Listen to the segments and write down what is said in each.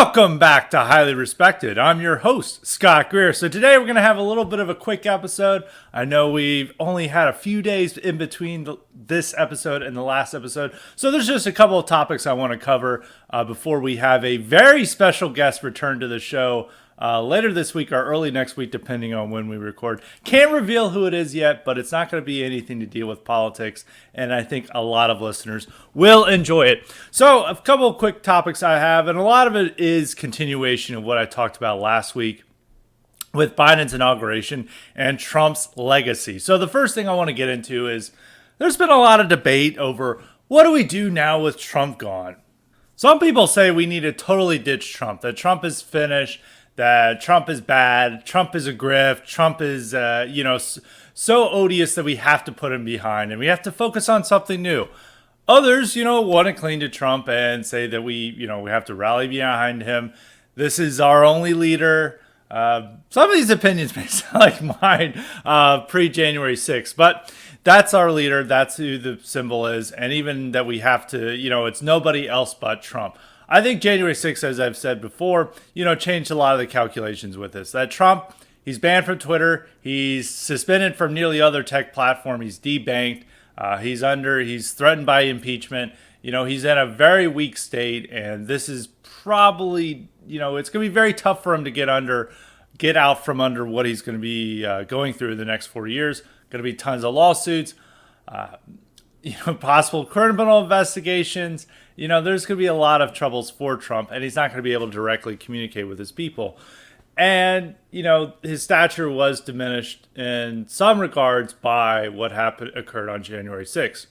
Welcome back to Highly Respected. I'm your host, Scott Greer. So today we're going to have a little bit of a quick episode. I know we've only had a few days in between this episode and the last episode. So there's just a couple of topics I want to cover before we have a very special guest return to the show later this week or early next week, depending on when we record. Can't reveal who it is yet, but it's not going to be anything to deal with politics, and I think a lot of listeners will enjoy it. So a couple of quick topics I have, and a lot of it is continuation of what I talked about last week with Biden's inauguration and Trump's legacy. So the first thing I want to get into is there's been a lot of debate over what do we do now with Trump gone. Some people say we need to totally ditch Trump, that Trump is finished, that Trump is bad, Trump is a grift, Trump is, so odious that we have to put him behind and we have to focus on something new. Others, want to cling to Trump and say that we have to rally behind him. This is our only leader. Some of these opinions may sound like mine pre-January 6th, but that's our leader. That's who the symbol is. And even that we have to, it's nobody else but Trump. I think January 6th, as I've said before, changed a lot of the calculations with this. That Trump, he's banned from Twitter. He's suspended from nearly other tech platform. He's debanked. He's threatened by impeachment. He's in a very weak state. And this is probably, it's going to be very tough for him to get out from under what he's going to be going through in the next 4 years. Going to be tons of lawsuits. Possible criminal investigations. There's going to be a lot of troubles for Trump, and he's not going to be able to directly communicate with his people. And, his stature was diminished in some regards by what occurred on January 6th.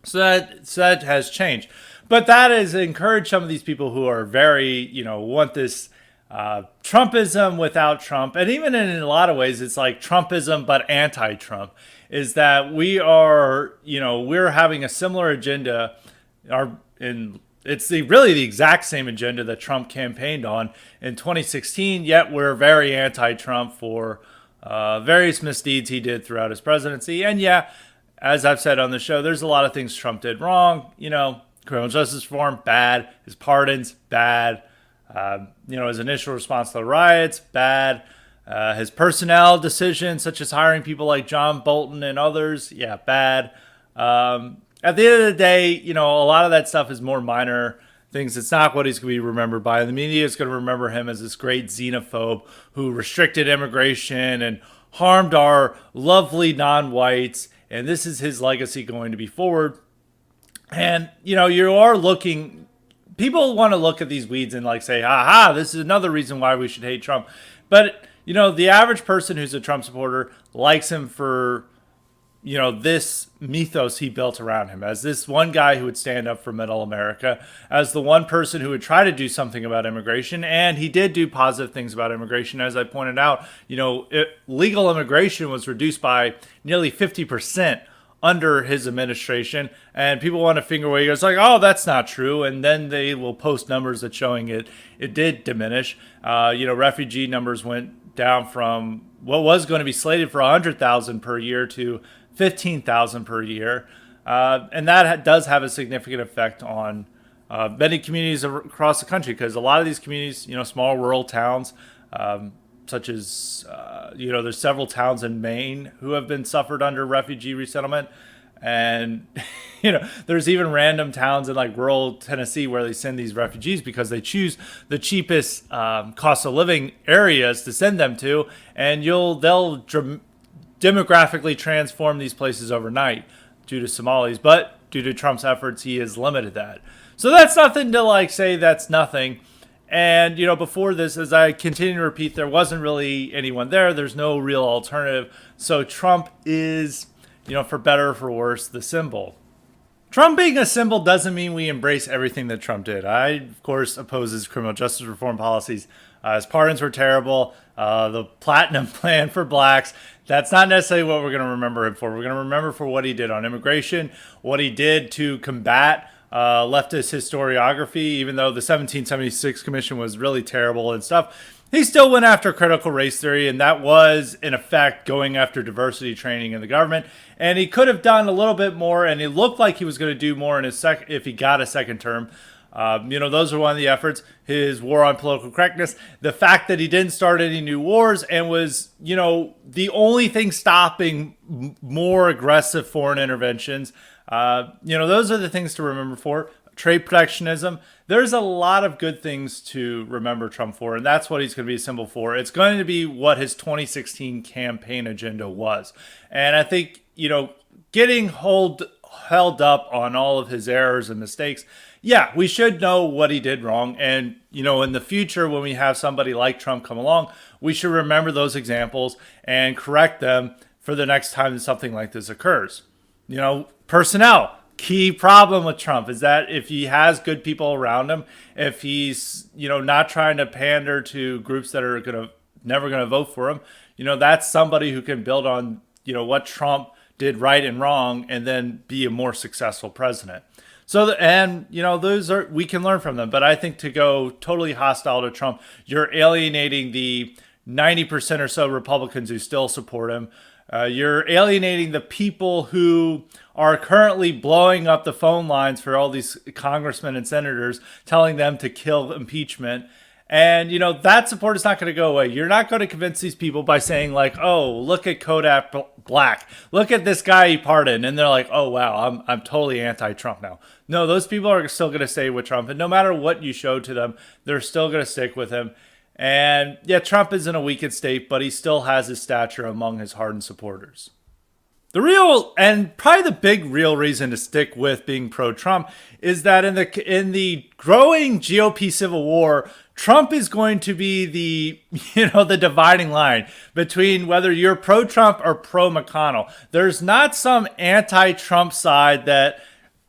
So that has changed. But that has encouraged some of these people who are very, want this Trumpism without Trump. And even in a lot of ways, it's like Trumpism but anti-Trump. Is that we are, we're having a similar agenda, it's really the exact same agenda that Trump campaigned on in 2016, yet we're very anti-Trump for various misdeeds he did throughout his presidency. And yeah, as I've said on the show, there's a lot of things Trump did wrong. Criminal justice reform, bad. His pardons, bad. His initial response to the riots, bad. His personnel decisions, such as hiring people like John Bolton and others, bad. At the end of the day, a lot of that stuff is more minor things. It's not what he's going to be remembered by. The media is going to remember him as this great xenophobe who restricted immigration and harmed our lovely non-whites. And this is his legacy going to be forward. And, you are looking, people want to look at these weeds and say, aha, this is another reason why we should hate Trump. But, the average person who's a Trump supporter likes him for, this mythos he built around him, as this one guy who would stand up for middle America, as the one person who would try to do something about immigration. And he did do positive things about immigration. As I pointed out, legal immigration was reduced by nearly 50% under his administration, and people want to finger wave. It's like, oh, that's not true, and then they will post numbers that showing it did diminish. Refugee numbers went down from what was going to be slated for 100,000 per year to 15,000 per year, and that does have a significant effect on many communities across the country, because a lot of these communities, small rural towns, such as, there's several towns in Maine who have been suffered under refugee resettlement. And, there's even random towns in rural Tennessee where they send these refugees because they choose the cheapest cost of living areas to send them to. And they'll demographically transform these places overnight due to Somalis. But due to Trump's efforts, he has limited that. So that's nothing to say that's nothing. And, before this, as I continue to repeat, there wasn't really anyone there. There's no real alternative. So Trump is, for better or for worse, the symbol. Trump being a symbol doesn't mean we embrace everything that Trump did. I, of course, oppose his criminal justice reform policies. His pardons were terrible. The platinum plan for blacks, that's not necessarily what we're going to remember him for. We're going to remember for what he did on immigration, what he did to combat leftist historiography. Even though the 1776 Commission was really terrible and stuff, he still went after critical race theory, and that was, in effect, going after diversity training in the government. And he could have done a little bit more, and it looked like he was going to do more in his if he got a second term. Those are one of the efforts. His war on political correctness, the fact that he didn't start any new wars and was, the only thing stopping more aggressive foreign interventions. Those are the things to remember for. Trade protectionism. There's a lot of good things to remember Trump for, and that's what he's going to be a symbol for. It's going to be what his 2016 campaign agenda was. And I think, getting held up on all of his errors and mistakes, yeah, we should know what he did wrong. And, in the future, when we have somebody like Trump come along, we should remember those examples and correct them for the next time that something like this occurs. Personnel. Key problem with Trump is that if he has good people around him, if he's, not trying to pander to groups that are never going to vote for him, that's somebody who can build on, what Trump did right and wrong and then be a more successful president. So, those we can learn from them. But I think to go totally hostile to Trump, you're alienating the 90% or so Republicans who still support him. You're alienating the people who are currently blowing up the phone lines for all these congressmen and senators, telling them to kill impeachment. And, that support is not going to go away. You're not going to convince these people by saying like, oh, look at Kodak Black. Look at this guy he pardoned. And they're like, oh, wow, I'm totally anti-Trump now. No, those people are still going to stay with Trump. And no matter what you show to them, they're still going to stick with him. And yeah, Trump is in a weakened state, but he still has his stature among his hardened supporters. The real and probably the big real reason to stick with being pro-Trump is that in the growing GOP civil war, Trump is going to be the dividing line between whether you're pro-Trump or pro-McConnell. There's not some anti-Trump side that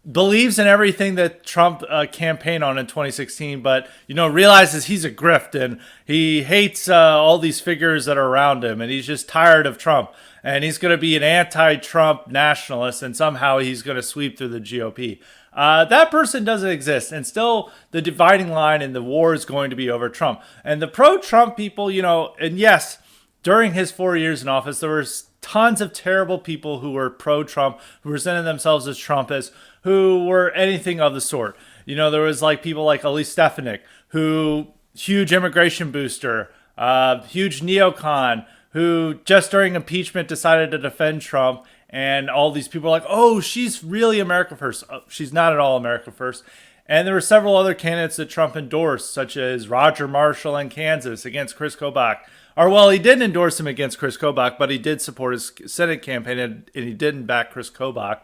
believes in everything that Trump campaigned on in 2016, but, realizes he's a grift and he hates all these figures that are around him and he's just tired of Trump and he's going to be an anti-Trump nationalist and somehow he's going to sweep through the GOP. That person doesn't exist, and still the dividing line in the war is going to be over Trump. And the pro-Trump people, and yes, during his 4 years in office, there were tons of terrible people who were pro-Trump, who presented themselves as Trumpists, who were anything of the sort. There was people like Elise Stefanik, who huge immigration booster, huge neocon, who just during impeachment decided to defend Trump. And all these people are like, oh, she's really America first. She's not at all America first. And there were several other candidates that Trump endorsed, such as Roger Marshall in Kansas against Chris Kobach. He didn't endorse him against Chris Kobach, but he did support his Senate campaign, and he didn't back Chris Kobach.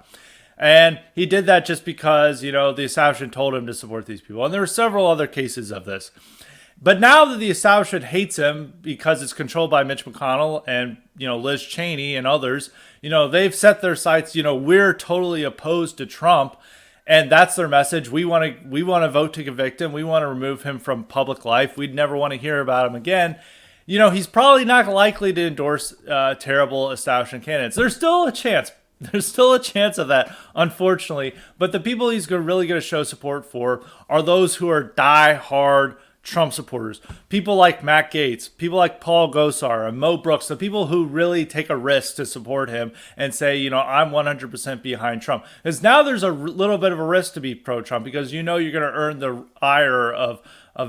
And he did that just because, the establishment told him to support these people. And there were several other cases of this. But now that the establishment hates him because it's controlled by Mitch McConnell and, Liz Cheney and others, they've set their sights, we're totally opposed to Trump. And that's their message. We want to vote to convict him. We want to remove him from public life. We'd never want to hear about him again. He's probably not likely to endorse terrible establishment candidates. There's still a chance. There's still a chance of that, unfortunately. But the people he's really going to show support for are those who are die-hard Trump supporters. People like Matt Gaetz, people like Paul Gosar and Mo Brooks, the people who really take a risk to support him and say, I'm 100% behind Trump. Because now there's a little bit of a risk to be pro-Trump because you're going to earn the ire of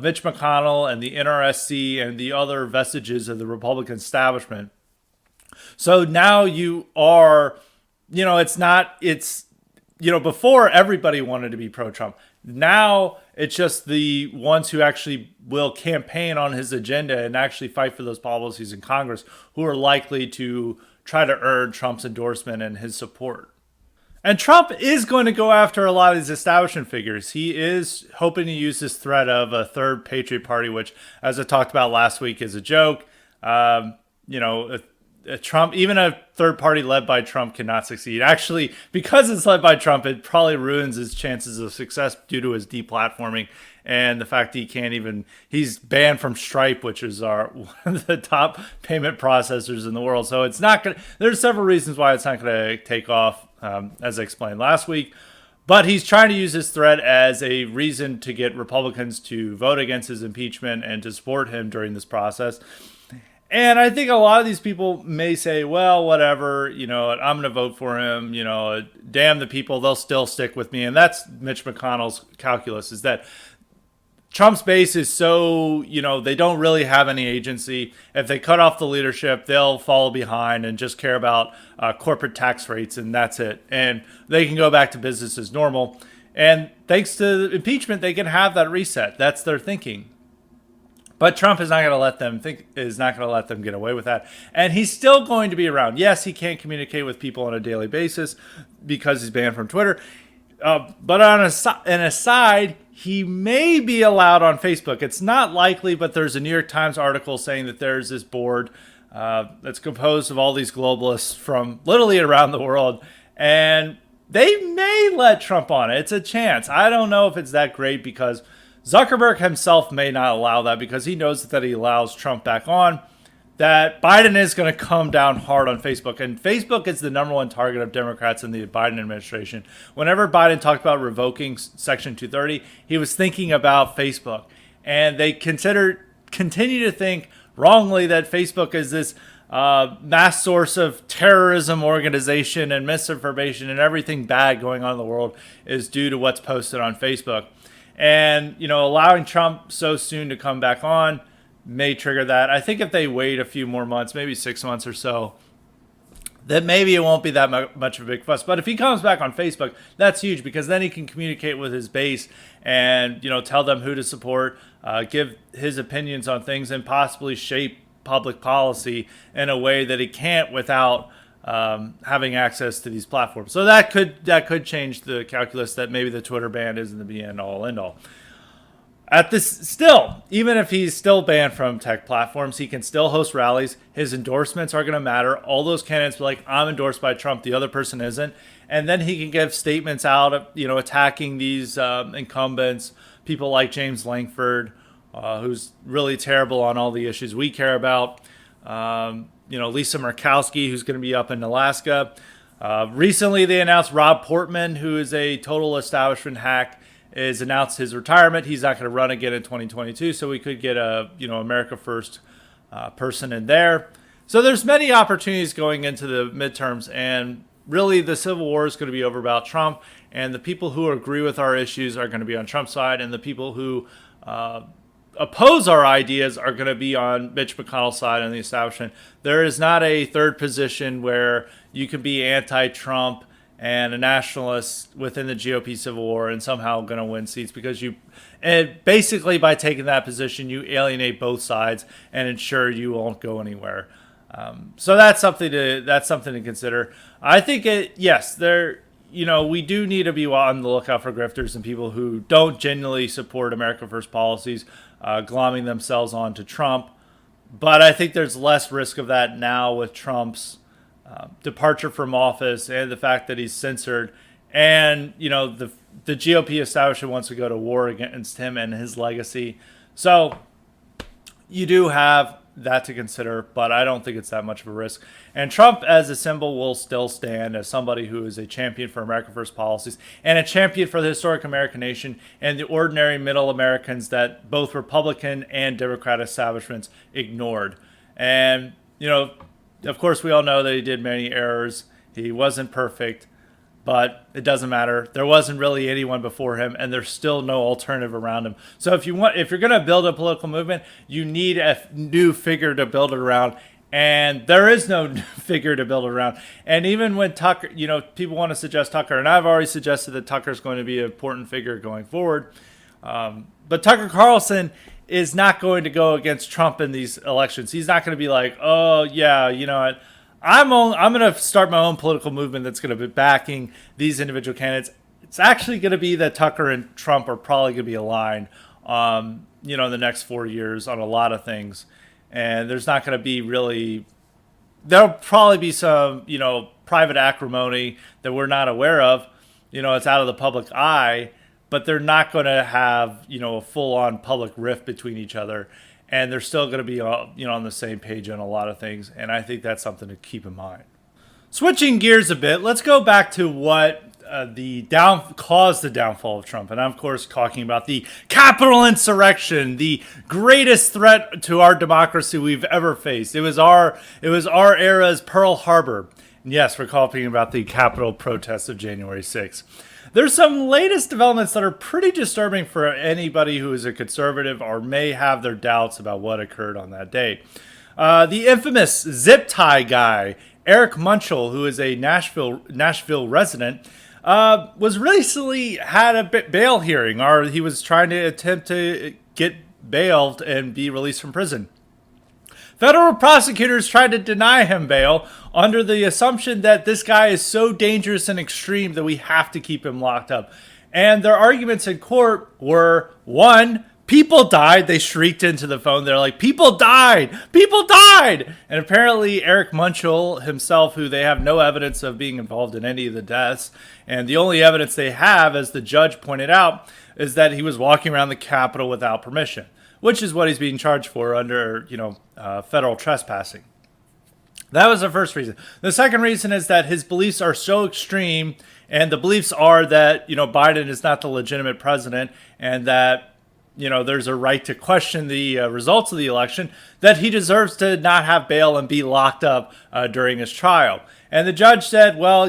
Mitch McConnell and the NRSC and the other vestiges of the Republican establishment. So now you are, before everybody wanted to be pro-Trump. Now it's just the ones who actually will campaign on his agenda and actually fight for those policies in Congress who are likely to try to earn Trump's endorsement and his support. And Trump is going to go after a lot of these establishment figures. He is hoping to use this threat of a third Patriot Party, which, as I talked about last week, is a joke. Trump, even a third party led by Trump cannot succeed. Actually, because it's led by Trump, it probably ruins his chances of success due to his deplatforming and the fact that he's banned from Stripe, which is one of the top payment processors in the world. So it's not going to, there's several reasons why it's not going to take off, as I explained last week. But he's trying to use this threat as a reason to get Republicans to vote against his impeachment and to support him during this process. And I think a lot of these people may say, well, whatever, I'm going to vote for him, damn the people, they'll still stick with me. And that's Mitch McConnell's calculus, is that Trump's base is so, they don't really have any agency. If they cut off the leadership, they'll fall behind and just care about corporate tax rates, and that's it. And they can go back to business as normal. And thanks to impeachment, they can have that reset. That's their thinking. But Trump is not going to let them get away with that. And he's still going to be around. Yes, he can't communicate with people on a daily basis because he's banned from Twitter. But on an aside, he may be allowed on Facebook. It's not likely, but there's a New York Times article saying that there's this board that's composed of all these globalists from literally around the world. And they may let Trump on it. It's a chance. I don't know if it's that great, because Zuckerberg himself may not allow that, because he knows that he allows Trump back on, that Biden is going to come down hard on Facebook. And Facebook is the number one target of Democrats in the Biden administration. Whenever Biden talked about revoking Section 230, he was thinking about Facebook. And they continue to think wrongly that Facebook is this mass source of terrorism organization and misinformation, and everything bad going on in the world is due to what's posted on Facebook. And, allowing Trump so soon to come back on may trigger that. I think if they wait a few more months, maybe 6 months or so, then maybe it won't be that much of a big fuss. But if he comes back on Facebook, that's huge, because then he can communicate with his base and, tell them who to support, give his opinions on things, and possibly shape public policy in a way that he can't without having access to these platforms. So that could change the calculus that maybe the Twitter ban isn't the be all end all. Even if he's still banned from tech platforms, he can still host rallies. His endorsements are going to matter. All those candidates be like, I'm endorsed by Trump, the other person isn't. And then he can give statements out, attacking these incumbents, people like James Lankford, who's really terrible on all the issues we care about. Lisa Murkowski, who's going to be up in Alaska. Recently, they announced Rob Portman, who is a total establishment hack, is announced his retirement. He's not going to run again in 2022, so we could get a America First person in there. So there's many opportunities going into the midterms, and really the Civil War is going to be over about Trump, and the people who agree with our issues are going to be on Trump's side, and the people who oppose our ideas are going to be on Mitch McConnell's side and the establishment. There is not a third position where you can be anti-Trump and a nationalist within the GOP Civil War and somehow going to win seats, because basically by taking that position, you alienate both sides and ensure you won't go anywhere. So that's something to consider. I think we do need to be on the lookout for grifters and people who don't genuinely support America First policies, glomming themselves onto Trump. But I think there's less risk of that now with Trump's departure from office and the fact that he's censored, and the GOP establishment wants to go to war against him and his legacy. So you do have that to consider, but I don't think it's that much of a risk. And Trump as a symbol will still stand as somebody who is a champion for America First policies and a champion for the historic American nation and the ordinary middle Americans that both Republican and Democrat establishments ignored. And, of course, we all know that he did many errors. He wasn't perfect, but it doesn't matter. There wasn't really anyone before him, and there's still no alternative around him. So if you're going to build a political movement, you need a new figure to build it around, and there is no new figure to build it around. And even when Tucker, people want to suggest Tucker, and I've already suggested that Tucker's going to be an important figure going forward, but Tucker Carlson is not going to go against Trump in these elections. He's not going to be like, oh yeah, what? I'm going to start my own political movement that's going to be backing these individual candidates. It's actually going to be that Tucker and Trump are probably going to be aligned, in the next 4 years on a lot of things. And there's not going to be there'll probably be some, private acrimony that we're not aware of. It's out of the public eye, but they're not going to have, a full-on public rift between each other. And they're still going to be, on the same page on a lot of things. And I think that's something to keep in mind. Switching gears a bit, let's go back to what caused the downfall of Trump. And I'm, of course, talking about the Capitol insurrection, the greatest threat to our democracy we've ever faced. It was our era's Pearl Harbor. And yes, we're talking about the Capitol protests of January 6th. There's some latest developments that are pretty disturbing for anybody who is a conservative or may have their doubts about what occurred on that day. The infamous zip tie guy, Eric Munchell, who is a Nashville resident, was recently had a bail hearing, or he was trying to attempt to get bailed and be released from prison. Federal prosecutors tried to deny him bail under the assumption that this guy is so dangerous and extreme that we have to keep him locked up. And their arguments in court were, one, people died. They shrieked into the phone. They're like, people died! People died! And apparently Eric Munchell himself, who they have no evidence of being involved in any of the deaths, and the only evidence they have, as the judge pointed out, is that he was walking around the Capitol without permission, which is what he's being charged for under, federal trespassing. That was the first reason. The second reason is that his beliefs are so extreme, and the beliefs are that, Biden is not the legitimate president, and that, there's a right to question the results of the election, that he deserves to not have bail and be locked up during his trial. And the judge said, well,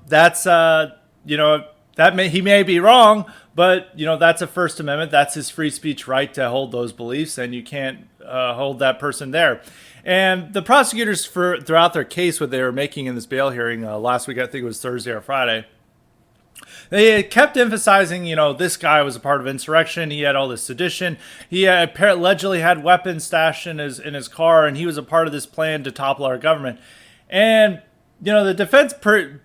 that's, he may be wrong, but, that's a First Amendment. That's his free speech right to hold those beliefs, and you can't hold that person there. And the prosecutors, throughout their case, what they were making in this bail hearing last week, I think it was Thursday or Friday, they kept emphasizing, this guy was a part of insurrection. He had all this sedition. He allegedly had weapons stashed in his car, and he was a part of this plan to topple our government. And, the defense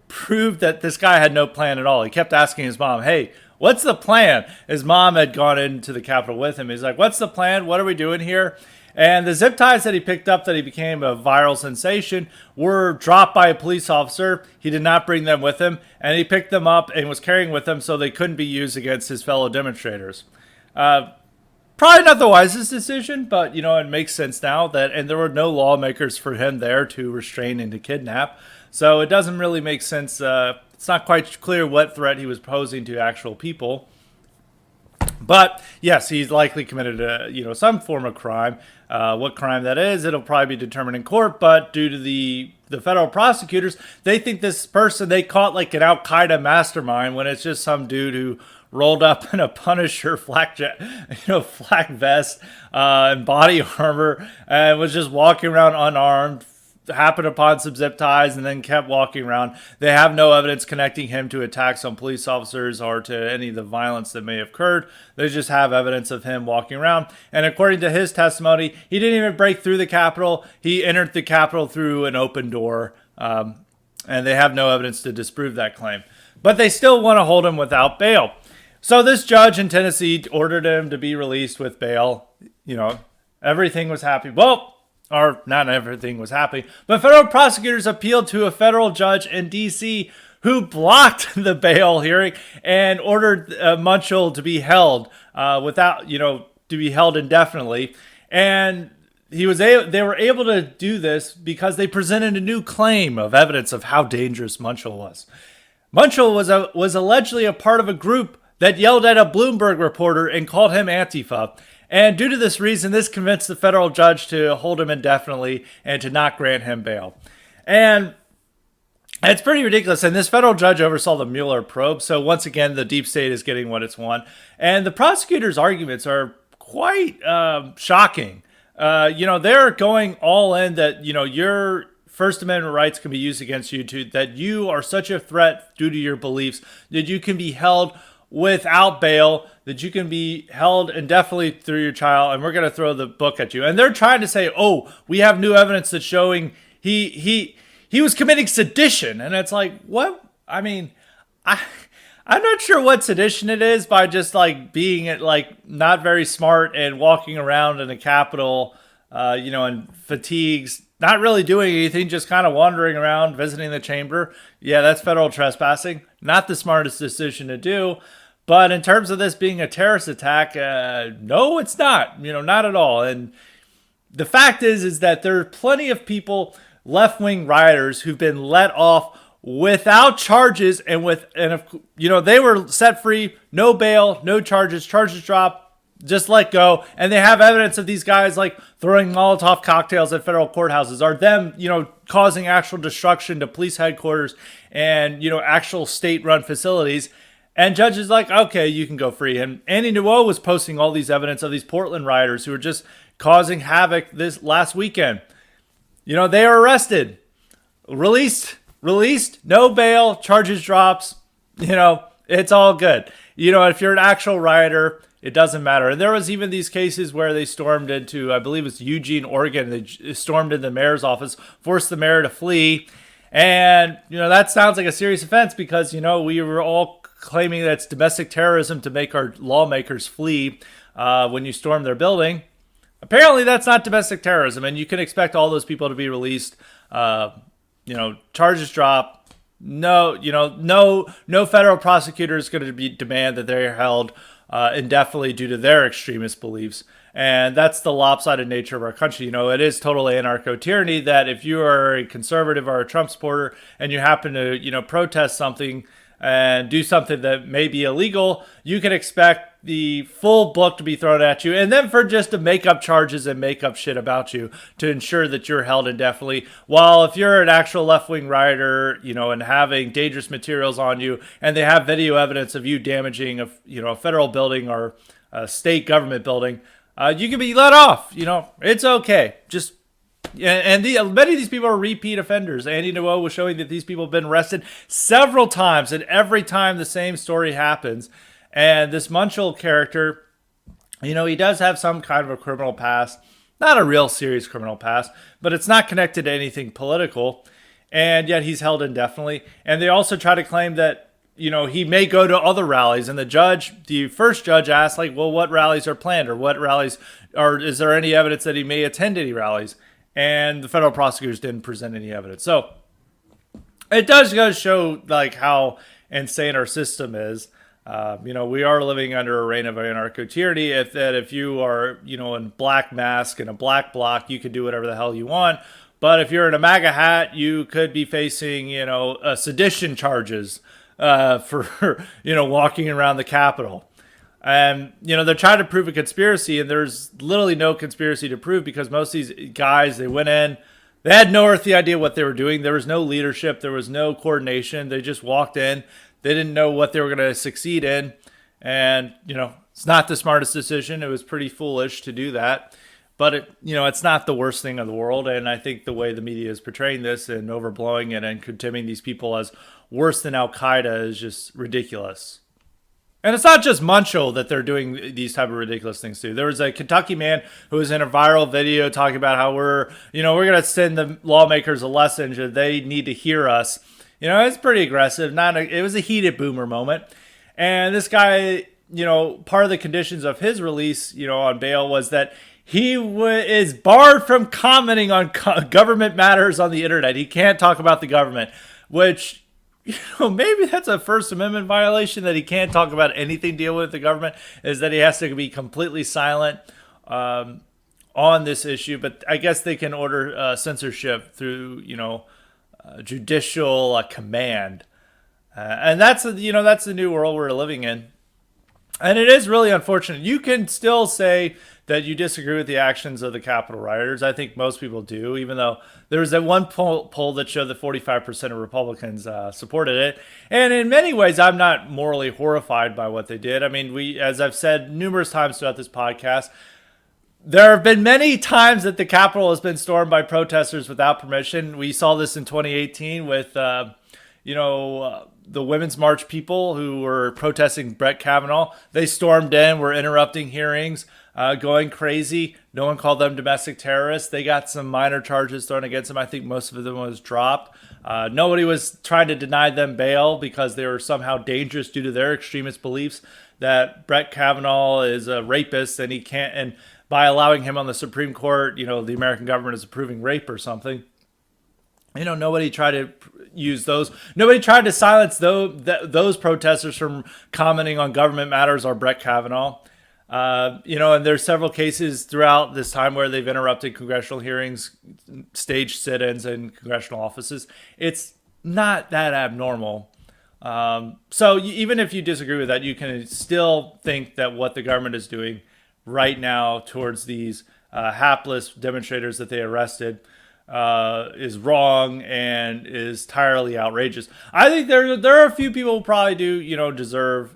proved that this guy had no plan at all. He kept asking his mom, hey, what's the plan? His mom had gone into the Capitol with him. He's like, what's the plan? What are we doing here? And the zip ties that he picked up that he became a viral sensation were dropped by a police officer. He did not bring them with him, and he picked them up and was carrying with him so they couldn't be used against his fellow demonstrators. Probably not the wisest decision, but, it makes sense now and there were no lawmakers for him there to restrain and to kidnap. So it doesn't really make sense. It's not quite clear what threat he was posing to actual people. But yes, he's likely committed some form of crime. What crime that is, it'll probably be determined in court. But due to the federal prosecutors, they think this person they caught like an Al Qaeda mastermind when it's just some dude who rolled up in a Punisher flak vest and body armor and was just walking around unarmed. Happened upon some zip ties and then kept walking around. They have no evidence connecting him to attacks on police officers or to any of the violence that may have occurred. They just have evidence of him walking around. And according to his testimony, he didn't even break through the Capitol. He entered the Capitol through an open door. And they have no evidence to disprove that claim. But they still want to hold him without bail. So this judge in Tennessee ordered him to be released with bail. Everything was happy. Well, or not everything was happy, but federal prosecutors appealed to a federal judge in D.C. who blocked the bail hearing and ordered Munchell to be held to be held indefinitely. And they were able to do this because they presented a new claim of evidence of how dangerous Munchell was. Munchell was allegedly a part of a group that yelled at a Bloomberg reporter and called him Antifa. And due to this reason, this convinced the federal judge to hold him indefinitely and to not grant him bail. And it's pretty ridiculous. And this federal judge oversaw the Mueller probe. So once again, the deep state is getting what it's won. And the prosecutor's arguments are quite shocking. They're going all in that, your First Amendment rights can be used against you, that you are such a threat due to your beliefs that you can be held without bail, that you can be held indefinitely through your trial, and we're going to throw the book at you. And they're trying to say, oh, we have new evidence that's showing he was committing sedition. And it's like, what? I mean, I'm not sure what sedition it is by just like being like not very smart and walking around in the Capitol, in fatigues, not really doing anything, just kind of wandering around, visiting the chamber. Yeah, that's federal trespassing. Not the smartest decision to do. But in terms of this being a terrorist attack, no, it's not. Not at all. And the fact is that there are plenty of people, left-wing rioters, who've been let off without charges they were set free, no bail, no charges drop, just let go. And they have evidence of these guys like throwing Molotov cocktails at federal courthouses, are them, causing actual destruction to police headquarters and, actual state-run facilities. And judges like, okay, you can go free. And Andy Ngo was posting all these evidence of these Portland rioters who were just causing havoc this last weekend. They are arrested, released, no bail, charges drops. It's all good. If you're an actual rioter, it doesn't matter. And there was even these cases where they stormed into, I believe it's Eugene, Oregon. They stormed into the mayor's office, forced the mayor to flee. And, that sounds like a serious offense because, we were all claiming that it's domestic terrorism to make our lawmakers flee when you storm their building. Apparently, that's not domestic terrorism, and you can expect all those people to be released. Charges drop. No federal prosecutor is going to demand that they're held indefinitely due to their extremist beliefs. And that's the lopsided nature of our country. It is totally anarcho-tyranny that if you are a conservative or a Trump supporter and you happen to, protest something and do something that may be illegal, you can expect the full book to be thrown at you, and then for just to make up charges and make up shit about you to ensure that you're held indefinitely. While if you're an actual left-wing rioter, and having dangerous materials on you, and they have video evidence of you damaging a federal building or a state government building, you can be let off. It's okay. Just many of these people are repeat offenders. Andy Ngo was showing that these people have been arrested several times, and every time the same story happens. And this Munchell character, he does have some kind of a criminal past. Not a real serious criminal past, but it's not connected to anything political. And yet he's held indefinitely. And they also try to claim that, he may go to other rallies. And the first judge asked, what rallies are planned? Or is there any evidence that he may attend any rallies? And the federal prosecutors didn't present any evidence. So it does go to show how insane our system is. We are living under a reign of anarcho-tyranny. If you are, in black mask and a black bloc, you can do whatever the hell you want. But if you're in a MAGA hat, you could be facing, sedition charges for, walking around the Capitol. And, they're trying to prove a conspiracy, and there's literally no conspiracy to prove because most of these guys, they went in, they had no earthly idea what they were doing. There was no leadership. There was no coordination. They just walked in. They didn't know what they were going to succeed in. And, it's not the smartest decision. It was pretty foolish to do that. But, it's not the worst thing in the world. And I think the way the media is portraying this and overblowing it and condemning these people as worse than Al-Qaeda is just ridiculous. And it's not just Munchell that they're doing these type of ridiculous things to. There was a Kentucky man who was in a viral video talking about how we're going to send the lawmakers a lesson. They need to hear us. It's pretty aggressive. It was a heated boomer moment. And this guy, part of the conditions of his release, on bail was that he is barred from commenting on government matters on the internet. He can't talk about the government, which, maybe that's a First Amendment violation, that he can't talk about anything dealing with the government, is that he has to be completely silent on this issue. But I guess they can order censorship through, judicial command. And that's the new world we're living in. And it is really unfortunate. You can still say that you disagree with the actions of the Capitol rioters. I think most people do, even though there was that one poll that showed that 45% of Republicans supported it. And in many ways, I'm not morally horrified by what they did. I mean, as I've said numerous times throughout this podcast, there have been many times that the Capitol has been stormed by protesters without permission. We saw this in 2018 with, the Women's March people who were protesting Brett Kavanaugh. They stormed in, were interrupting hearings, going crazy. No one called them domestic terrorists. They got some minor charges thrown against them. I think most of them was dropped. Nobody was trying to deny them bail because they were somehow dangerous due to their extremist beliefs that Brett Kavanaugh is a rapist and he can't, and by allowing him on the Supreme Court, the American government is approving rape or something. Nobody tried to use those. Nobody tried to silence those protesters from commenting on government matters or Brett Kavanaugh. And there's several cases throughout this time where they've interrupted congressional hearings, staged sit-ins in congressional offices. It's not that abnormal. So even if you disagree with that, you can still think that what the government is doing right now towards these hapless demonstrators that they arrested is wrong and is entirely outrageous. I think there are a few people who probably do deserve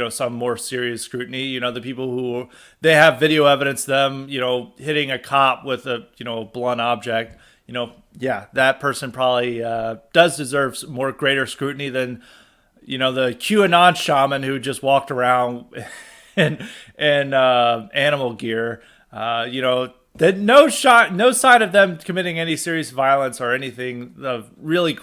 some more serious scrutiny. The people who they have video evidence of them hitting a cop with a blunt object. Yeah, that person probably does deserve more greater scrutiny than the QAnon shaman who just walked around in animal gear. That no sign of them committing any serious violence or anything of really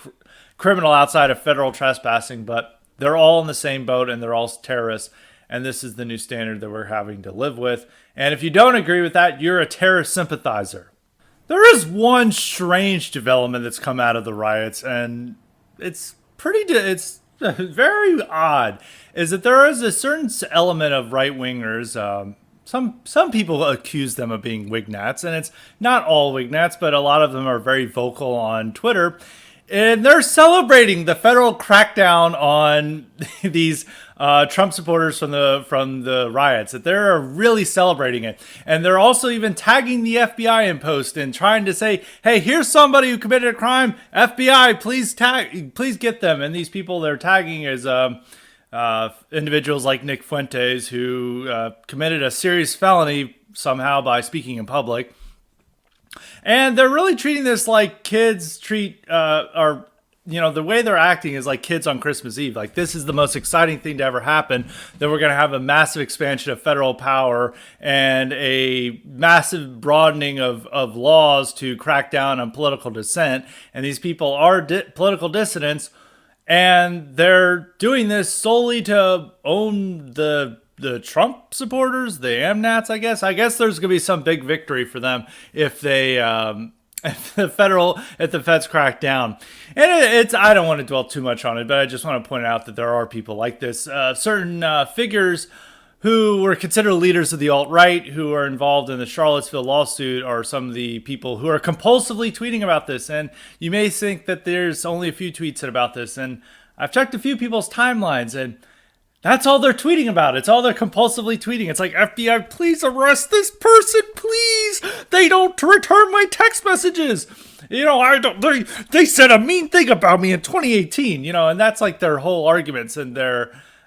criminal outside of federal trespassing, but they're all in the same boat and they're all terrorists. And this is the new standard that we're having to live with. And if you don't agree with that, you're a terrorist sympathizer. There is one strange development that's come out of the riots, and it's very odd, is that there is a certain element of right-wingers. Some people accuse them of being Wignats, and it's not all Wignats, but a lot of them are very vocal on Twitter. And they're celebrating the federal crackdown on these Trump supporters from the riots. That they're really celebrating it, and they're also even tagging the FBI in post and trying to say, "Hey, here's somebody who committed a crime. FBI, please get them." And these people they're tagging is individuals like Nick Fuentes, who committed a serious felony somehow by speaking in public. And they're really treating this like kids treat, the way they're acting is like kids on Christmas Eve. Like, this is the most exciting thing to ever happen, that we're going to have a massive expansion of federal power and a massive broadening of laws to crack down on political dissent. And these people are political dissidents, and they're doing this solely to own the Trump supporters, the AMNATs, I guess. I guess there's going to be some big victory for them if they if the feds crack down. And I don't want to dwell too much on it, but I just want to point out that there are people like this, certain figures who were considered leaders of the alt-right, who are involved in the Charlottesville lawsuit, are some of the people who are compulsively tweeting about this. And you may think that there's only a few tweets about this, and I've checked a few people's timelines, and that's all they're tweeting about. It's all they're compulsively tweeting. It's like, FBI, please arrest this person, please. They don't return my text messages. They said a mean thing about me in 2018, and that's like their whole arguments, and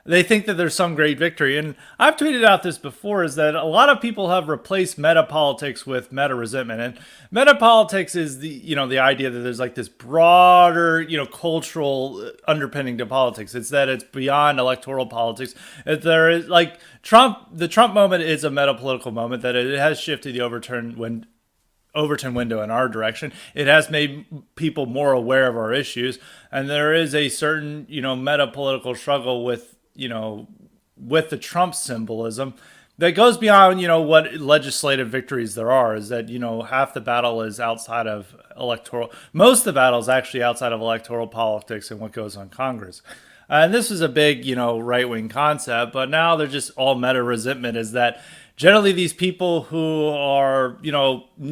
they think that there's some great victory. And I've tweeted out this before, is that a lot of people have replaced meta politics with meta resentment. And meta politics is the idea that there's like this broader, cultural underpinning to politics. It's that it's beyond electoral politics. There is like the Trump moment is a meta political moment, that it has shifted the Overton window in our direction. It has made people more aware of our issues. And there is a certain, meta political struggle with the Trump symbolism that goes beyond, what legislative victories there are. Is that, half the battle is outside of most of the battle is actually outside of electoral politics and what goes on Congress. And this was a big, right-wing concept, but now they're just all meta resentment, is that generally these people who are,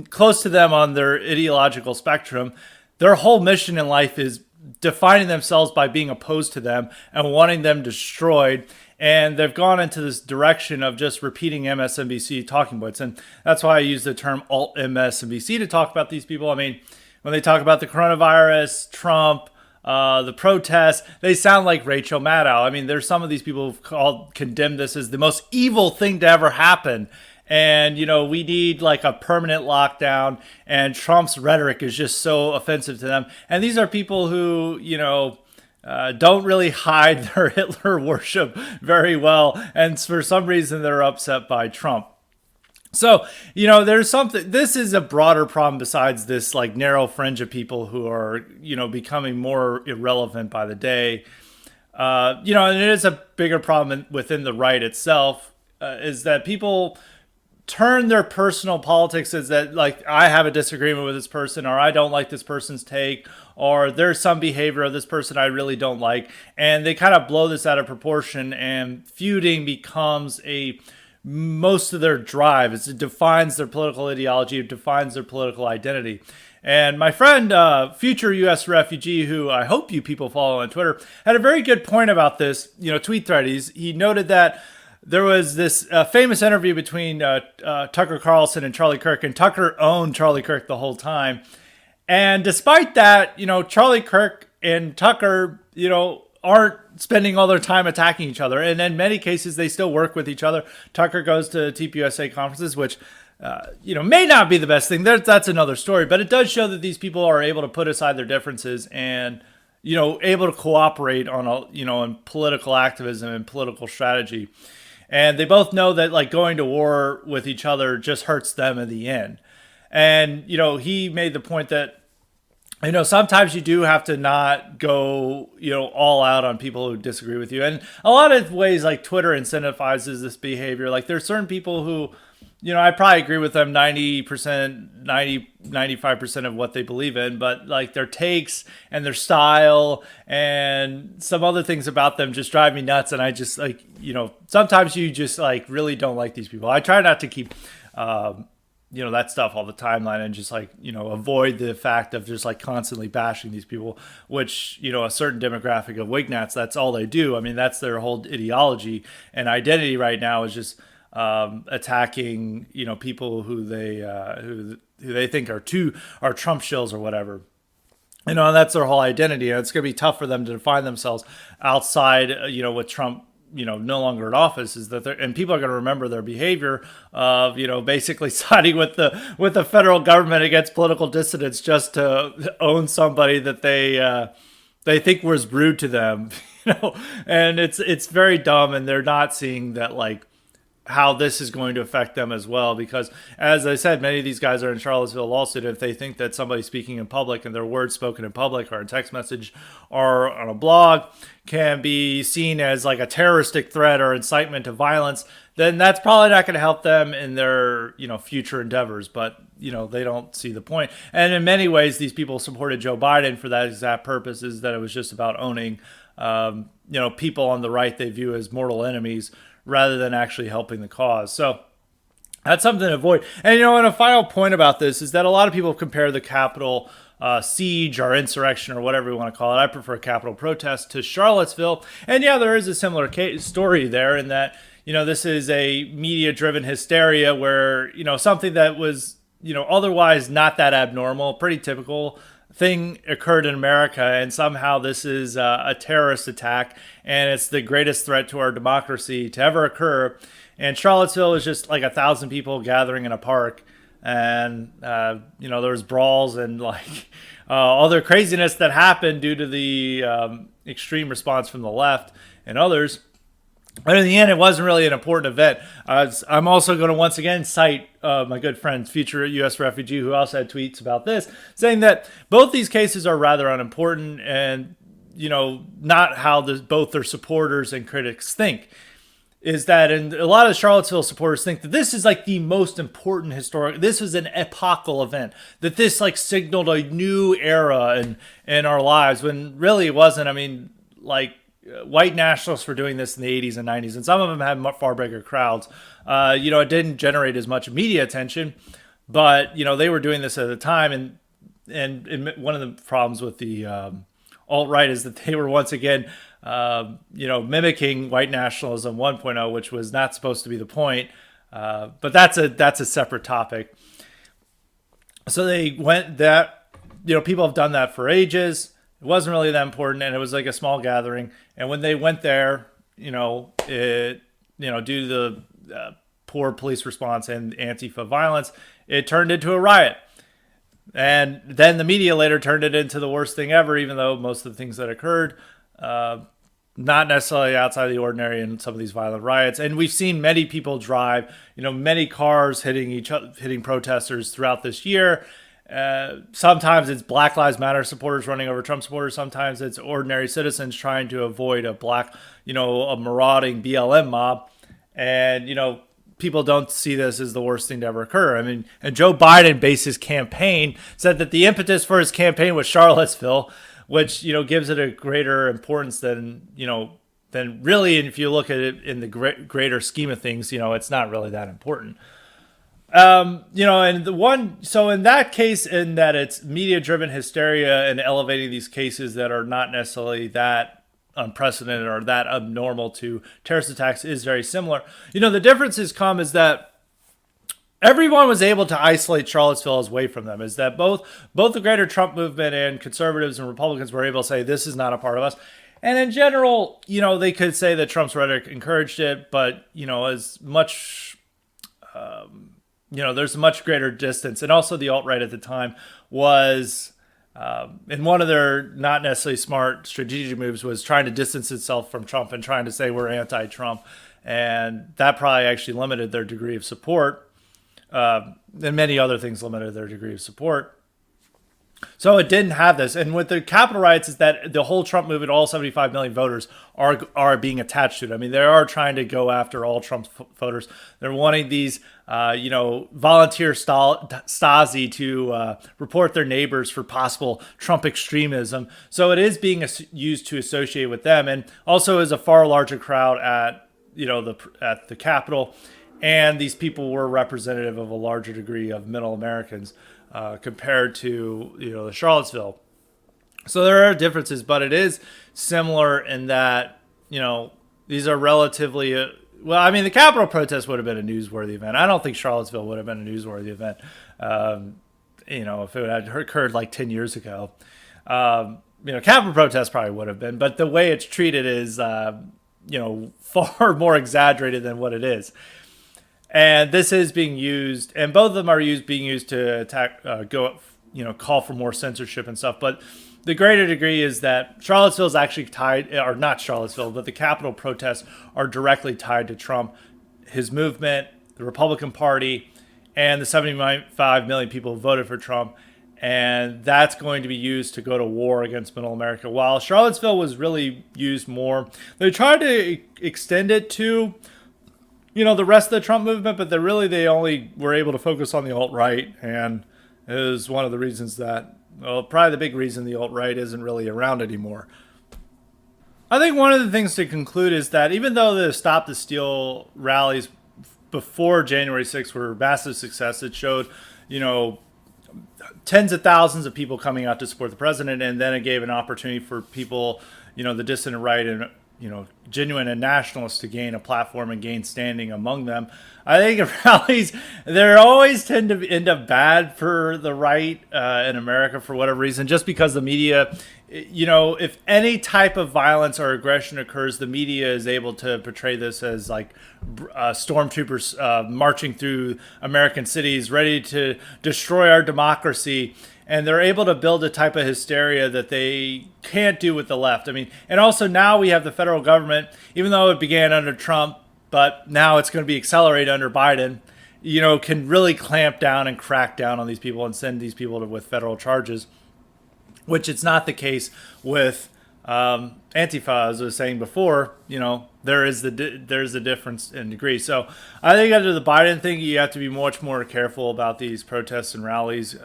close to them on their ideological spectrum, their whole mission in life is defining themselves by being opposed to them and wanting them destroyed. And they've gone into this direction of just repeating MSNBC talking points. And that's why I use the term alt MSNBC to talk about these people. I mean, when they talk about the coronavirus, Trump, the protests, they sound like Rachel Maddow. I mean, there's some of these people who've condemned this as the most evil thing to ever happen. And, we need like a permanent lockdown, and Trump's rhetoric is just so offensive to them. And these are people who, don't really hide their Hitler worship very well. And for some reason, they're upset by Trump. So, there's something, this is a broader problem besides this like narrow fringe of people who are, becoming more irrelevant by the day. And it is a bigger problem within the right itself, is that people turn their personal politics as that, like, I have a disagreement with this person, or I don't like this person's take, or there's some behavior of this person I really don't like. And they kind of blow this out of proportion, and feuding becomes a most of their drive. It defines their political ideology. It defines their political identity. And my friend, future U.S. refugee, who I hope you people follow on Twitter, had a very good point about this, tweet thread. He noted that there was this famous interview between Tucker Carlson and Charlie Kirk, and Tucker owned Charlie Kirk the whole time. And despite that, Charlie Kirk and Tucker, aren't spending all their time attacking each other. And in many cases, they still work with each other. Tucker goes to TPUSA conferences, which may not be the best thing. That's another story. But it does show that these people are able to put aside their differences and, able to cooperate on, on political activism and political strategy. And they both know that going to war with each other just hurts them in the end. And, he made the point that, sometimes you do have to not go, all out on people who disagree with you. And a lot of ways, Twitter incentivizes this behavior. There's certain people who, I probably agree with them 90%, 95% of what they believe in, but their takes and their style and some other things about them just drive me nuts. And I just sometimes you just really don't like these people. I try not to keep, that stuff all the timeline and just avoid the fact of just constantly bashing these people, which, a certain demographic of Wignats, that's all they do. I mean, that's their whole ideology and identity right now is just attacking, people who they think are Trump shills or whatever. And that's their whole identity. And it's going to be tough for them to define themselves outside, with Trump, no longer in office, is that and people are going to remember their behavior of, basically siding with the federal government against political dissidents just to own somebody that they think was rude to them, and it's very dumb. And they're not seeing that how this is going to affect them as well, because as I said, many of these guys are in Charlottesville lawsuit. If they think that somebody speaking in public and their words spoken in public or in text message or on a blog can be seen as a terroristic threat or incitement to violence, then that's probably not going to help them in their, future endeavors. But, they don't see the point. And in many ways, these people supported Joe Biden for that exact purpose, is that it was just about owning, people on the right they view as mortal enemies, rather than actually helping the cause. So that's something to avoid. And, and a final point about this is that a lot of people compare the Capitol siege or insurrection or whatever you want to call it. I prefer Capitol protest to Charlottesville. And yeah, there is a similar story there in that, this is a media-driven hysteria where, something that was, otherwise not that abnormal, pretty typical thing occurred in America, and somehow this is a terrorist attack, and it's the greatest threat to our democracy to ever occur. And Charlottesville is just 1,000 people gathering in a park, and there was brawls and other craziness that happened due to the extreme response from the left and others. But in the end, it wasn't really an important event. I'm also going to once again cite my good friend, future U.S. refugee, who also had tweets about this, saying that both these cases are rather unimportant and, not how both their supporters and critics think. Is that, and a lot of Charlottesville supporters think that this is the most important this was an epochal event, that this signaled a new era in our lives, when really it wasn't. I mean, white nationalists were doing this in the 80s and 90s, and some of them had far bigger crowds. It didn't generate as much media attention, but, they were doing this at the time. And one of the problems with the alt-right is that they were once again, mimicking white nationalism 1.0, which was not supposed to be the point. But that's a separate topic. So they went that, people have done that for ages. It wasn't really that important, and it was a small gathering. And when they went there, due to the poor police response and Antifa violence, it turned into a riot. And then the media later turned it into the worst thing ever, even though most of the things that occurred, not necessarily outside the ordinary in some of these violent riots. And we've seen many people drive, many cars hitting protesters throughout this year. Sometimes it's Black Lives Matter supporters running over Trump supporters. Sometimes it's ordinary citizens trying to avoid a marauding BLM mob. And, people don't see this as the worst thing to ever occur. I mean, and Joe Biden based his campaign, said that the impetus for his campaign was Charlottesville, which, gives it a greater importance than then really, if you look at it in the greater scheme of things, it's not really that important. So in that case, in that it's media-driven hysteria and elevating these cases that are not necessarily that unprecedented or that abnormal to terrorist attacks is very similar. The differences is that everyone was able to isolate Charlottesville away from them. Is that both the greater Trump movement and conservatives and Republicans were able to say this is not a part of us. And in general, they could say that Trump's rhetoric encouraged it, but as much, there's a much greater distance. And also the alt-right at the time was, in one of their not necessarily smart strategic moves, was trying to distance itself from Trump and trying to say we're anti-Trump. And that probably actually limited their degree of support. And many other things limited their degree of support. So it didn't have this. And with the Capitol riots is that the whole Trump movement, all 75 million voters are being attached to it. I mean, they are trying to go after all Trump voters. They're wanting these, volunteer Stasi to report their neighbors for possible Trump extremism. So it is being used to associate with them. And also is a far larger crowd at the Capitol. And these people were representative of a larger degree of middle Americans compared to, the Charlottesville. So there are differences, but it is similar in that, these are relatively, the Capitol protest would have been a newsworthy event. I don't think Charlottesville would have been a newsworthy event, if it had occurred like 10 years ago. Capitol protest probably would have been, but the way it's treated is, far more exaggerated than what it is. And this is being used, and both of them are being used to attack, call for more censorship and stuff. But the greater degree is that Charlottesville is actually tied, or not Charlottesville, but the Capitol protests are directly tied to Trump, his movement, the Republican Party, and the 75 million people who voted for Trump. And that's going to be used to go to war against middle America. While Charlottesville was really used more, they tried to extend it to the rest of the Trump movement, but they only were able to focus on the alt-right, and it was one of the reasons that, probably the big reason the alt-right isn't really around anymore. I think one of the things to conclude is that even though the Stop the Steal rallies before January 6th were a massive success, it showed, tens of thousands of people coming out to support the president, and then it gave an opportunity for people, the dissident right and genuine and nationalists to gain a platform and gain standing among them. I think rallies, they always tend to end up bad for the right in America for whatever reason, just because the media, if any type of violence or aggression occurs, the media is able to portray this as like stormtroopers marching through American cities, ready to destroy our democracy. And they're able to build a type of hysteria that they can't do with the left. I mean, and also now we have the federal government, even though it began under Trump, but now it's going to be accelerated under Biden, can really clamp down and crack down on these people and send these people with federal charges, which it's not the case with Antifa, as I was saying before. There's a difference in degree. So I think under the Biden thing, you have to be much more careful about these protests and rallies.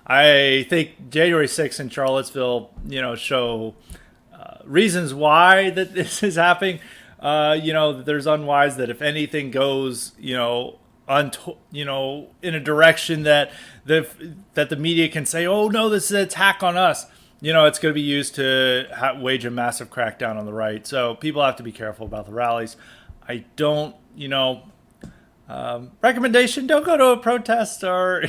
I think January 6th in Charlottesville, show reasons why that this is happening. There's unwise that if anything goes, in a direction that the media can say, oh no, this is an attack on us. It's going to be used to wage a massive crackdown on the right. So people have to be careful about the rallies. I don't, recommendation, don't go to a protest or,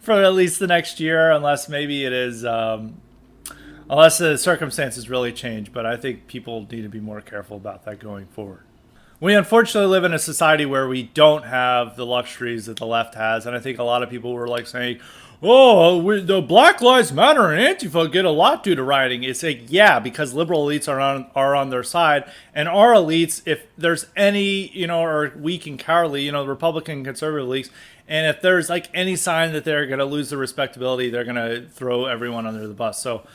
for at least the next year, unless maybe it is, unless the circumstances really change. But I think people need to be more careful about that going forward. We unfortunately live in a society where we don't have the luxuries that the left has. And I think a lot of people were like saying, the Black Lives Matter and Antifa get a lot due to rioting. It's like, yeah, because liberal elites are on their side. And our elites, if there's any, are weak and cowardly, Republican conservative elites, and if there's like any sign that they're going to lose their respectability, they're going to throw everyone under the bus. So,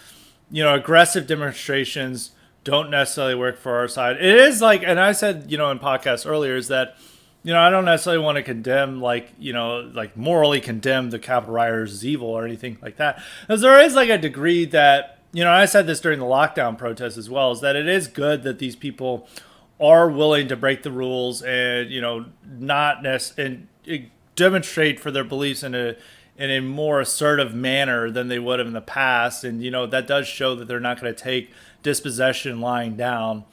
aggressive demonstrations don't necessarily work for our side. It is like, and I said, in podcasts earlier, is that, I don't necessarily want to condemn, morally condemn the Capitol rioters as evil or anything like that. Because there is like a degree that, I said this during the lockdown protests as well, is that it is good that these people are willing to break the rules and, not necessarily demonstrate for their beliefs in a more assertive manner than they would have in the past. And, that does show that they're not going to take dispossession lying down.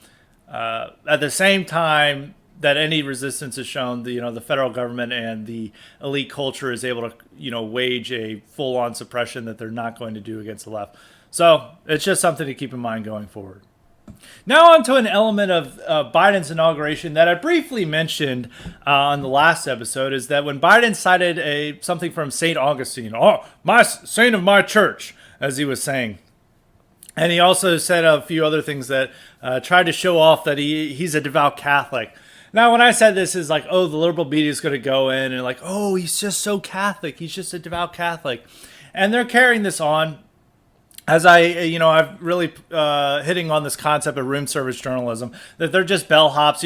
At the same time that any resistance is shown, the federal government and the elite culture is able to, wage a full-on suppression that they're not going to do against the left. So it's just something to keep in mind going forward. Now on to an element of Biden's inauguration that I briefly mentioned on the last episode, is that when Biden cited something from St. Augustine, my saint of my church, as he was saying. And he also said a few other things that tried to show off that he's a devout Catholic. Now, when I said this is like, the liberal media is going to go in and like, he's just so Catholic. He's just a devout Catholic. And they're carrying this on. As I've really hitting on this concept of room service journalism, that they're just bellhops.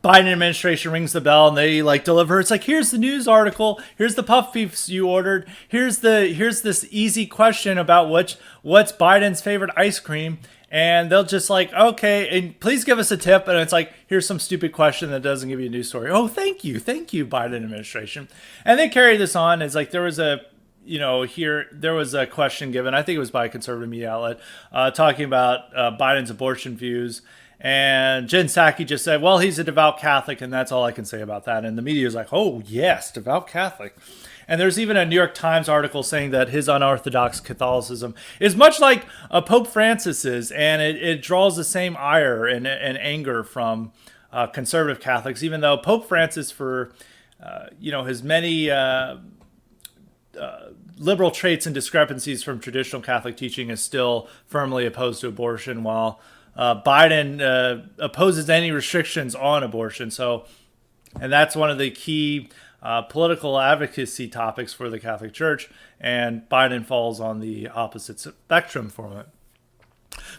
Biden administration rings the bell and they deliver. It's like, here's the news article. Here's the puff beefs you ordered. Here's this easy question about what's Biden's favorite ice cream. And they'll just okay, and please give us a tip. And it's like, here's some stupid question that doesn't give you a news story. Oh, thank you, Biden administration. And they carry this on. It's like there was a question given, I think it was by a conservative media outlet, talking about Biden's abortion views. And Jen Psaki just said, well, he's a devout Catholic, and that's all I can say about that. And the media is like, oh, yes, devout Catholic. And there's even a New York Times article saying that his unorthodox Catholicism is much like Pope Francis's, and it draws the same ire and anger from conservative Catholics, even though Pope Francis, for his many liberal traits and discrepancies from traditional Catholic teaching, is still firmly opposed to abortion, while Biden opposes any restrictions on abortion. And that's one of the key political advocacy topics for the Catholic Church, and Biden falls on the opposite spectrum from it.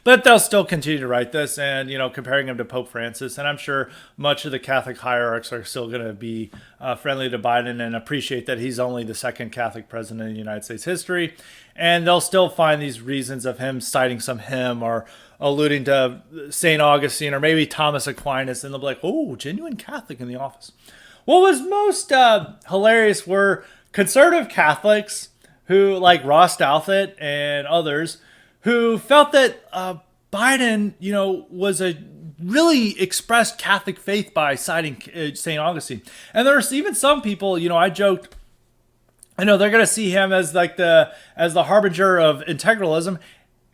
But they'll still continue to write this and, comparing him to Pope Francis. And I'm sure much of the Catholic hierarchs are still going to be friendly to Biden and appreciate that he's only the second Catholic president in United States history. And they'll still find these reasons of him citing some hymn or alluding to St. Augustine or maybe Thomas Aquinas. And they'll be like, oh, genuine Catholic in the office. What was most hilarious were conservative Catholics who, like Ross Douthat and others, who felt that Biden, was a really expressed Catholic faith by citing St. Augustine. And there's even some people, I joked, they're going to see him as the harbinger of integralism.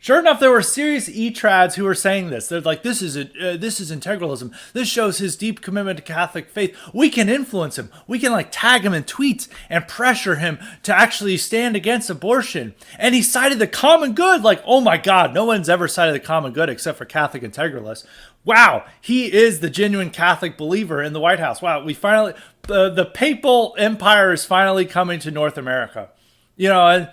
Sure enough, there were serious e-trads who were saying this. They're like, this is integralism. This shows his deep commitment to Catholic faith. We can influence him. We can tag him in tweets and pressure him to actually stand against abortion. And he cited the common good. Oh my God, no one's ever cited the common good except for Catholic integralists. Wow, he is the genuine Catholic believer in the White House. Wow, we finally, the papal empire is finally coming to North America. And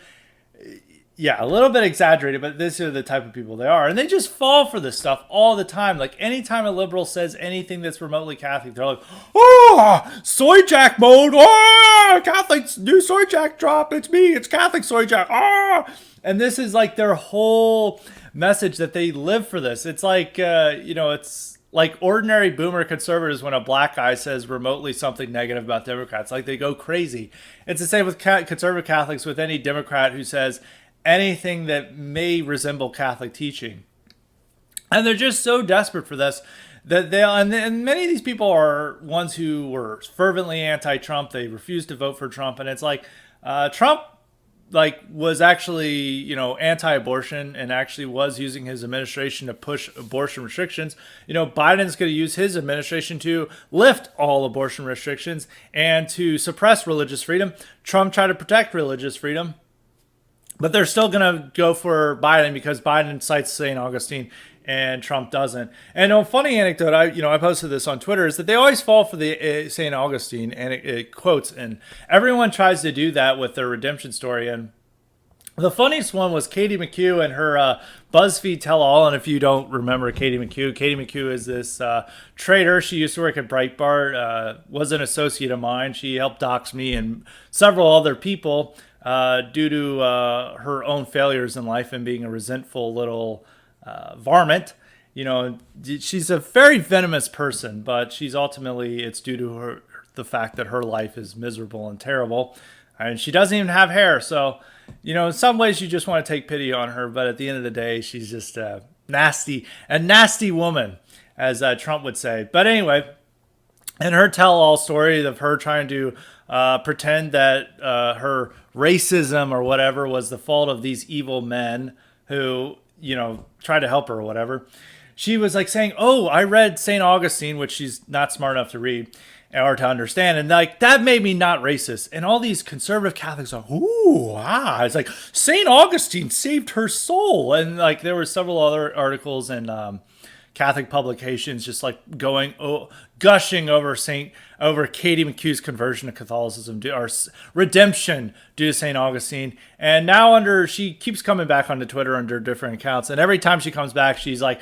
yeah, a little bit exaggerated, but these are the type of people they are. And they just fall for this stuff all the time. Anytime a liberal says anything that's remotely Catholic, they're like, soy jack mode. Catholics, new soy jack drop. It's me. It's Catholic soy jack. And this is their whole message that they live for this. It's it's like ordinary boomer conservatives when a black guy says remotely something negative about Democrats. They go crazy. It's the same with conservative Catholics, with any Democrat who says anything that may resemble Catholic teaching. And they're just so desperate for this that and many of these people are ones who were fervently anti-Trump. They refused to vote for Trump. And it's Trump was actually, anti-abortion and actually was using his administration to push abortion restrictions. Biden's going to use his administration to lift all abortion restrictions and to suppress religious freedom. Trump tried to protect religious freedom. But they're still going to go for Biden because Biden cites St. Augustine and Trump doesn't. And a funny anecdote, I posted this on Twitter, is that they always fall for the St. Augustine and it quotes, and everyone tries to do that with their redemption story. And the funniest one was Katie McHugh and her BuzzFeed tell-all. And if you don't remember Katie McHugh is this trader. She used to work at Breitbart, was an associate of mine. She helped dox me and several other people due to her own failures in life and being a resentful little varmint. You know, she's a very venomous person, but she's ultimately, it's due to the fact that her life is miserable and terrible. And she doesn't even have hair. So, you know, in some ways you just want to take pity on her. But at the end of the day, she's just a nasty woman, as Trump would say. But anyway, in her tell-all story of her trying to pretend that her racism or whatever was the fault of these evil men who, you know, tried to help her or whatever, she was like saying, oh, I read St. Augustine, which she's not smart enough to read or to understand. And like, that made me not racist. And all these conservative Catholics are, ooh, ah. It's like, St. Augustine saved her soul. And like, there were several other articles in Catholic publications just like gushing over Katie McHugh's conversion to Catholicism or redemption due to St. Augustine. And now she keeps coming back onto Twitter under different accounts. And every time she comes back, she's like,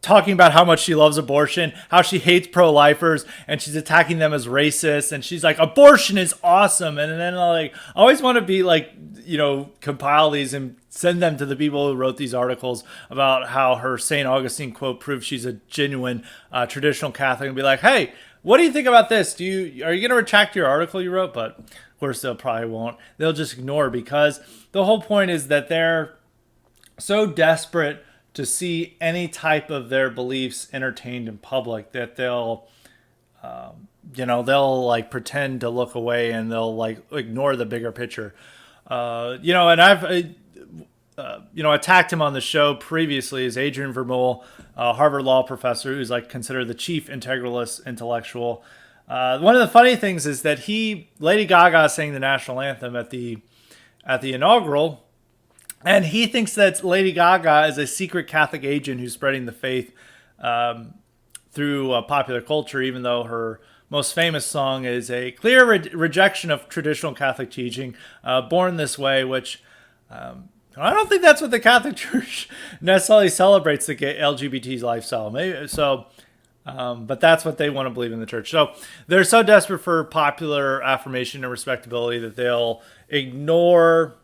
talking about how much she loves abortion, how she hates pro-lifers, and she's attacking them as racist. And she's like, abortion is awesome. And then I always want to be like, you know, compile these and send them to the people who wrote these articles about how her St. Augustine quote proves she's a genuine traditional Catholic, and be like, hey, what do you think about this? Are you going to retract your article you wrote? But of course they probably won't. They'll just ignore, because the whole point is that they're so desperate to see any type of their beliefs entertained in public that they'll like pretend to look away, and they'll like ignore the bigger picture. And I've attacked him on the show previously as Adrian Vermeule, a Harvard law professor who's like considered the chief integralist intellectual. One of the funny things is that Lady Gaga sang the national anthem at the inaugural, and he thinks that Lady Gaga is a secret Catholic agent who's spreading the faith through popular culture, even though her most famous song is a clear rejection of traditional Catholic teaching, Born This Way, which I don't think that's what the Catholic Church necessarily celebrates, the LGBT lifestyle. Maybe so, but that's what they want to believe in the church. So they're so desperate for popular affirmation and respectability that they'll ignore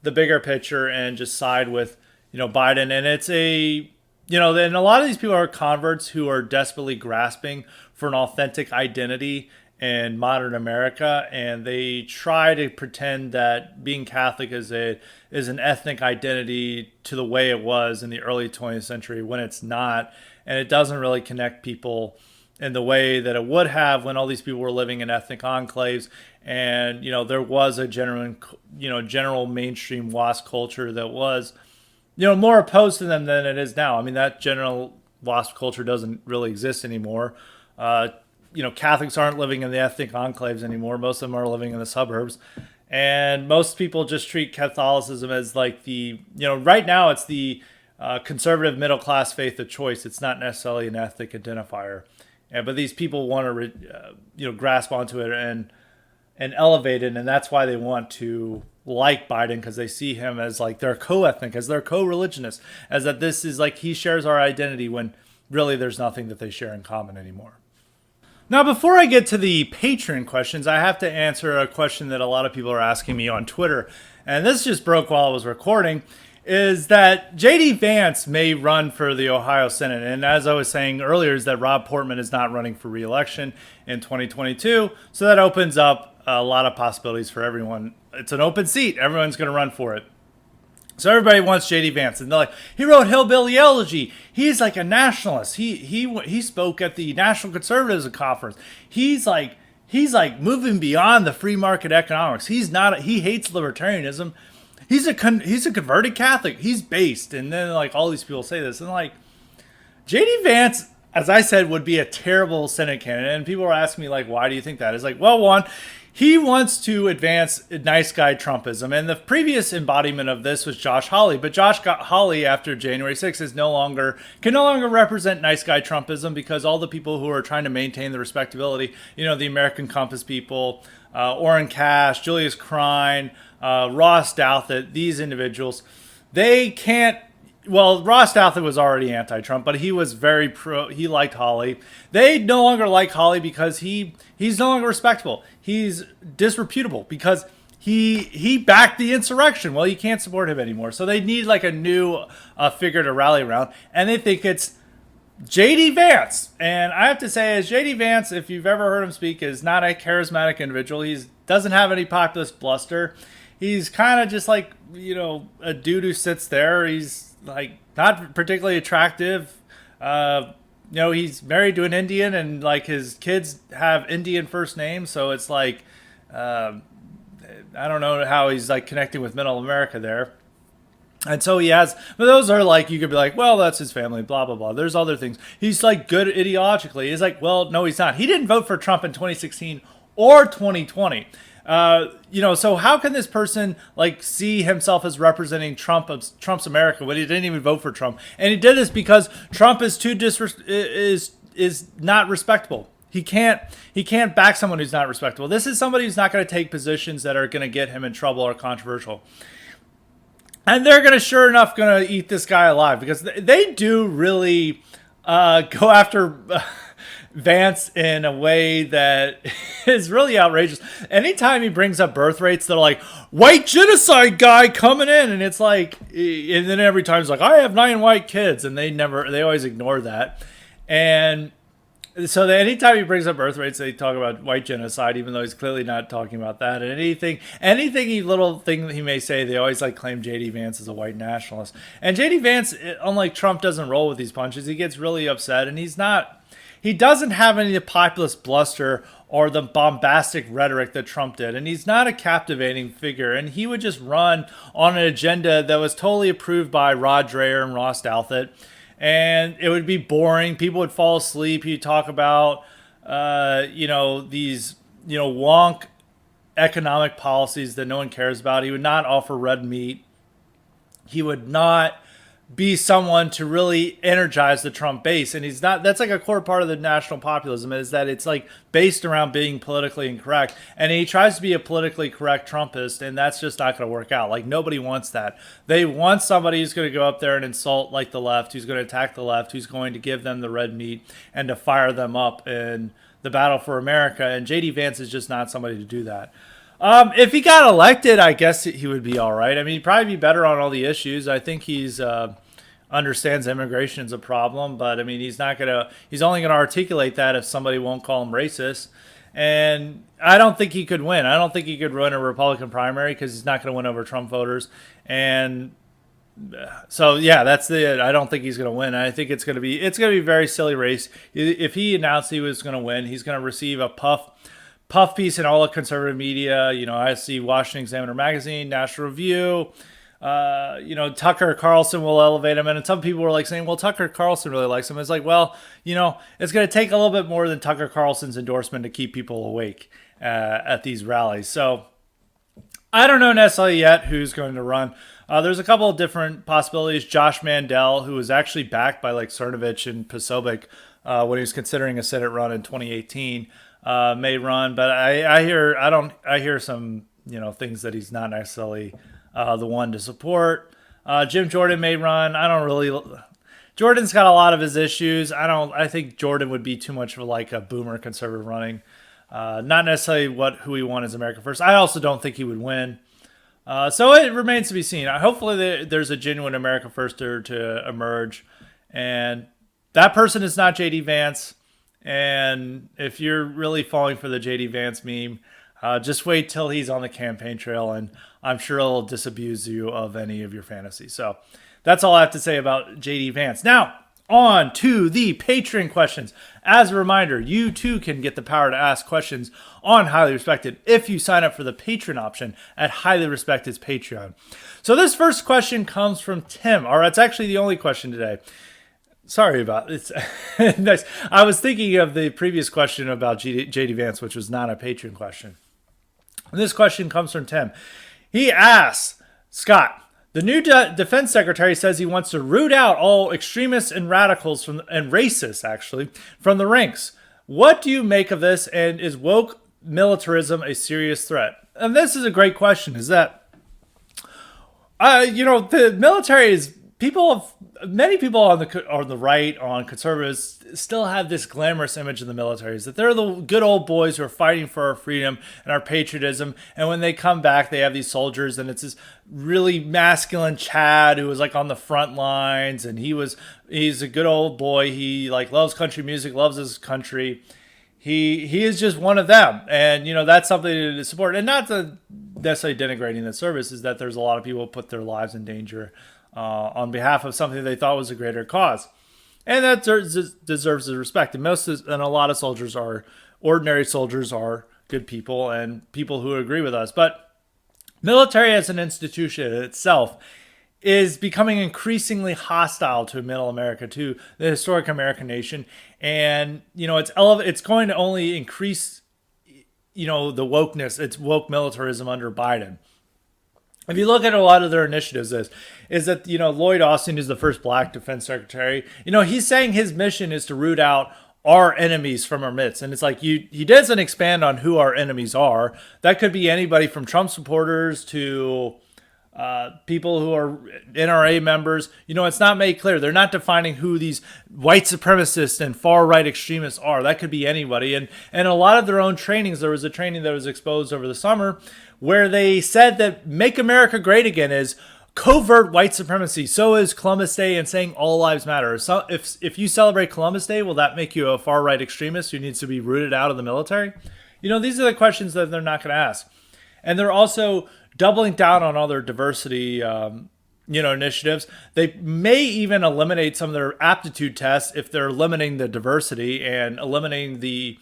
the bigger picture and just side with, Biden. And it's and a lot of these people are converts who are desperately grasping for an authentic identity in modern America, and they try to pretend that being Catholic is an ethnic identity to the way it was in the early 20th century, when it's not, and it doesn't really connect people in the way that it would have when all these people were living in ethnic enclaves, and there was a general mainstream WASP culture that was more opposed to them than it is now. I mean, that general WASP culture doesn't really exist anymore. Catholics aren't living in the ethnic enclaves anymore. Most of them are living in the suburbs. And most people just treat Catholicism as like right now it's the conservative middle class faith of choice. It's not necessarily an ethnic identifier. But these people want to, grasp onto it and elevate it. And that's why they want to like Biden, because they see him as like their co-ethnic, as their co-religionist, as that this is like he shares our identity, when really there's nothing that they share in common anymore. Now, before I get to the Patreon questions, I have to answer a question that a lot of people are asking me on Twitter. And this just broke while I was recording, is that J.D. Vance may run for the Ohio Senate. And as I was saying earlier, is that Rob Portman is not running for re-election in 2022. So that opens up a lot of possibilities for everyone. It's an open seat. Everyone's going to run for it. So everybody wants J.D. Vance, and they're like, he wrote Hillbilly Elegy. He's like a nationalist. He spoke at the National Conservatism Conference. He's like moving beyond the free market economics. He hates libertarianism. He's a converted Catholic. He's based. And then like all these people say this, and like J.D. Vance, as I said, would be a terrible Senate candidate. And people are asking me like, why do you think that? It's like, well, one, he wants to advance nice guy Trumpism. And the previous embodiment of this was Josh Hawley. But Josh Hawley, after January 6th, can no longer represent nice guy Trumpism, because all the people who are trying to maintain the respectability, the American Compass people, Orrin Cash, Julius Krein, Ross Douthat, these individuals, they can't. Well, Ross Douthat was already anti-Trump, but he was very he liked Hawley. They no longer like Hawley because he's no longer respectable. He's disreputable because he backed the insurrection. Well, you can't support him anymore. So they need like a new figure to rally around, and they think it's J.D. Vance. And I have to say, as J.D. Vance, if you've ever heard him speak, is not a charismatic individual. He doesn't have any populist bluster. He's kind of just like, a dude who sits there. He's like not particularly attractive. He's married to an Indian, and like his kids have Indian first names. So it's like, I don't know how he's like connecting with middle America there. And so he has, but those are like, you could be like, well, that's his family, blah, blah, blah. There's other things. He's like good ideologically. He's like, well, no, he's not. He didn't vote for Trump in 2016 or 2020. So how can this person like see himself as representing Trump's America when he didn't even vote for Trump? And he did this because Trump is is not respectable. He can't back someone who's not respectable. This is somebody who's not going to take positions that are going to get him in trouble or controversial. And they're going to eat this guy alive, because they do really go after Vance in a way that is really outrageous. Anytime he brings up birth rates, they're like, white genocide guy coming in. And it's like, and then every time he's like, I have 9 white kids. And they always ignore that. And so anytime he brings up birth rates, they talk about white genocide, even though he's clearly not talking about that. And little thing that he may say, they always like claim J.D. Vance is a white nationalist. And J.D. Vance, unlike Trump, doesn't roll with these punches. He gets really upset, and he doesn't have any of the populist bluster or the bombastic rhetoric that Trump did. And he's not a captivating figure. And he would just run on an agenda that was totally approved by Rod Dreher and Ross Douthat. And it would be boring. People would fall asleep. He'd talk about, these, wonk economic policies that no one cares about. He would not offer red meat. He would not be someone to really energize the Trump base. And that's like a core part of the national populism, is that it's like based around being politically incorrect. And he tries to be a politically correct Trumpist, and that's just not going to work out. Like, nobody wants that. They want somebody who's going to go up there and insult like the left, who's going to attack the left, who's going to give them the red meat and to fire them up in the battle for America. And J.D. Vance is just not somebody to do that. If he got elected, I guess he would be all right. I mean, he'd probably be better on all the issues. I think he's understands immigration is a problem, but I mean, he's only going to articulate that if somebody won't call him racist. And I don't think he could win. I don't think he could run a Republican primary, because he's not going to win over Trump voters. And so, yeah, that's it. I don't think he's going to win. I think it's going to be a very silly race. If he announced he was going to win, he's going to receive a puff piece in all the conservative media. I see Washington Examiner magazine, National Review. Tucker Carlson will elevate him. And some people were like saying, well, Tucker Carlson really likes him. It's like, well, it's going to take a little bit more than Tucker Carlson's endorsement to keep people awake at these rallies. So I don't know necessarily yet who's going to run. There's a couple of different possibilities. Josh Mandel, who was actually backed by like Cernovich and Posobiec when he was considering a Senate run in 2018, may run. But I hear some, things that he's not necessarily the one to support. Jim Jordan may run. Jordan's got a lot of his issues. I think Jordan would be too much of like a boomer conservative running. Not necessarily who he won as America First. I also don't think he would win. So it remains to be seen. Hopefully there's a genuine America Firster to emerge. And that person is not J.D. Vance. And if you're really falling for the J.D. Vance meme, just wait till he's on the campaign trail, and I'm sure he'll disabuse you of any of your fantasies. So that's all I have to say about J.D. Vance. Now, on to the Patreon questions. As a reminder, you too can get the power to ask questions on Highly Respected if you sign up for the Patreon option at Highly Respected's Patreon. So this first question comes from Tim, or it's actually the only question today. Sorry about it. It's nice. I was thinking of the previous question about J.D. Vance, which was not a Patreon question. And this question comes from Tim. He asks, Scott, the new defense secretary says he wants to root out all extremists and radicals and racists, actually, from the ranks. What do you make of this, and is woke militarism a serious threat? And this is a great question, is that, the military is, people have many people on the right, on conservatives, still have this glamorous image of the military, is that they're the good old boys who are fighting for our freedom and our patriotism. And when they come back, they have these soldiers, and it's this really masculine Chad who was like on the front lines, and he's a good old boy. He like loves country music, loves his country. He is just one of them, and that's something to support, and not to necessarily denigrating the service. Is that there's a lot of people who put their lives in danger on behalf of something they thought was a greater cause, and that deserves the respect. And a lot of soldiers ordinary soldiers are good people and people who agree with us. But military as an institution itself is becoming increasingly hostile to middle America, to the historic American nation. And, it's going to only increase, the wokeness, it's woke militarism under Biden. If you look at a lot of their initiatives, is that, Lloyd Austin is the first black defense secretary. He's saying his mission is to root out our enemies from our midst. And it's like, he doesn't expand on who our enemies are. That could be anybody from Trump supporters to people who are NRA members. It's not made clear. They're not defining who these white supremacists and far right extremists are. That could be anybody. And a lot of their own trainings, there was a training that was exposed over the summer where they said that Make America Great Again is covert white supremacy. So is Columbus Day and saying all lives matter. So if you celebrate Columbus Day, will that make you a far right extremist who needs to be rooted out of the military? These are the questions that they're not going to ask. And they're also doubling down on all their diversity, initiatives. They may even eliminate some of their aptitude tests if they're limiting the diversity and eliminating the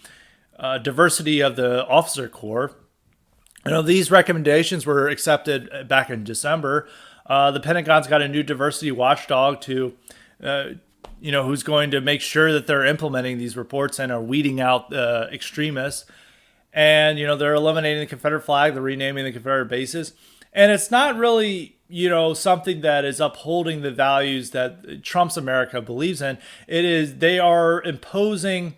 diversity of the officer corps. These recommendations were accepted back in December. The Pentagon's got a new diversity watchdog to, who's going to make sure that they're implementing these reports and are weeding out extremists. And, they're eliminating the Confederate flag, they're renaming the Confederate bases. And it's not really, something that is upholding the values that Trump's America believes in. They are imposing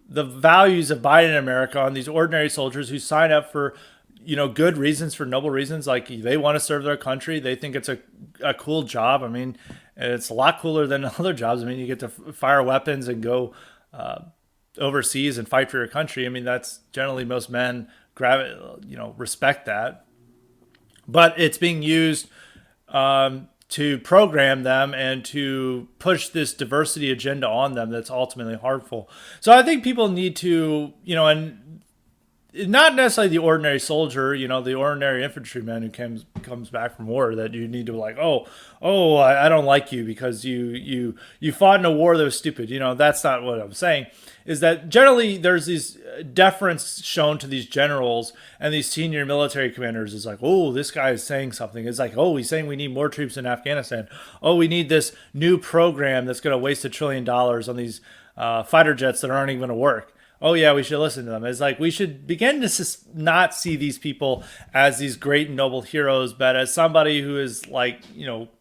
the values of Biden America on these ordinary soldiers who sign up for, good reasons, for noble reasons. Like they want to serve their country. They think it's a cool job. I mean, it's a lot cooler than other jobs. I mean, you get to fire weapons and go, overseas and fight for your country. I mean, that's generally most men respect that, but it's being used to program them and to push this diversity agenda on them that's ultimately harmful. So I think people need to, and not necessarily the ordinary soldier, the ordinary infantryman who comes back from war, that you need to like, I don't like you because you fought in a war that was stupid. That's not what I'm saying. Is that generally there's these deference shown to these generals and these senior military commanders. Is like, this guy is saying something. It's like, he's saying we need more troops in Afghanistan. We need this new program that's going to waste $1 trillion on these fighter jets that aren't even going to work. We should listen to them. It's like we should begin to not see these people as these great and noble heroes, but as somebody who is like,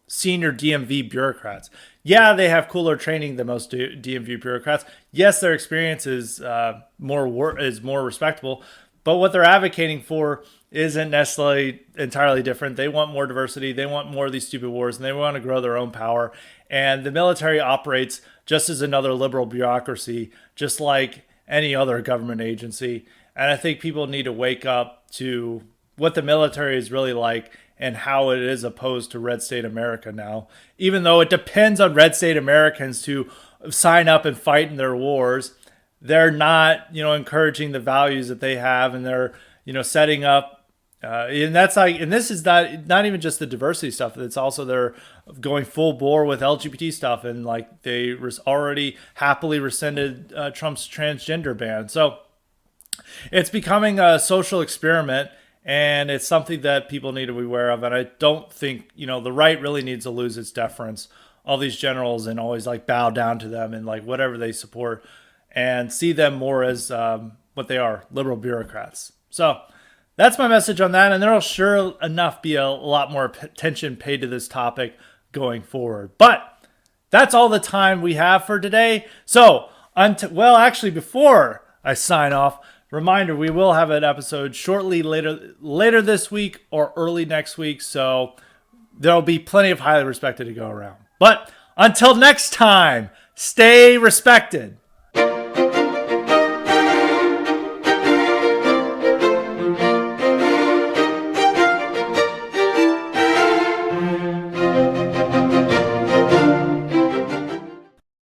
senior DMV bureaucrats. Yeah, they have cooler training than most DMV bureaucrats. Yes, their experience is more respectable, but what they're advocating for isn't necessarily entirely different. They want more diversity. They want more of these stupid wars, and they want to grow their own power. And the military operates just as another liberal bureaucracy, just like any other government agency. And I think people need to wake up to what the military is really like and how it is opposed to red state America now. Even though it depends on red state Americans to sign up and fight in their wars, they're not, encouraging the values that they have, and they're, setting up. And that's like, and this is not even just the diversity stuff. It's also they're going full bore with LGBT stuff, and like they already happily rescinded Trump's transgender ban. So it's becoming a social experiment, and it's something that people need to be aware of. And I don't think, the right really needs to lose its deference. All these generals and always like bow down to them and like whatever they support, and see them more as what they are, liberal bureaucrats. So that's my message on that. And there will sure enough be a lot more attention paid to this topic going forward. But that's all the time we have for today. So, actually, before I sign off, reminder, we will have an episode shortly later this week or early next week. So there'll be plenty of highly respected to go around. But Until next time, stay respected.